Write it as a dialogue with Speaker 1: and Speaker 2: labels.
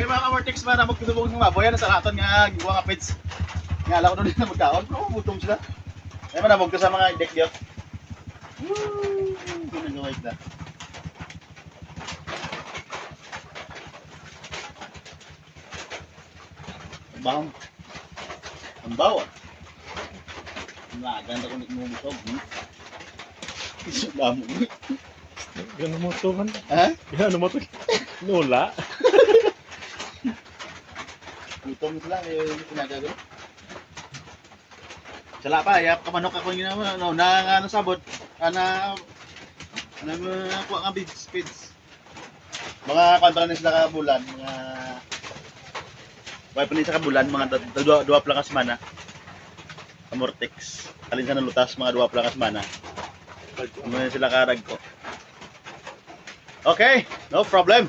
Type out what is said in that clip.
Speaker 1: mga ka-vortex man, magtutubog ng maboy, sa laton nga, gibuha nga pets. Nga, alam ko doon na magkaon, pero butong sila. Ay, manabog ka sa mga deck diyo. Woo! Ginagawa ito. Bang. Ang bawa. Ganda ko nagmumutog. Isula mo.
Speaker 2: Gano'n mo ito man.
Speaker 1: Ha?
Speaker 2: Gano'n mo ito. Nula.
Speaker 1: Gutom sila, pinagagano. Sala pa, yap kamanok ako yung ginawa. No, na ano sabot. Kuha nga speeds. Mga kontra na sila kabulan. Mga pa ni sa kabulan, mga dua plakas mana. Amortex. Alin sa nalutas, mga dua plakas mana. Ano sila karag ko. Okay, no problem.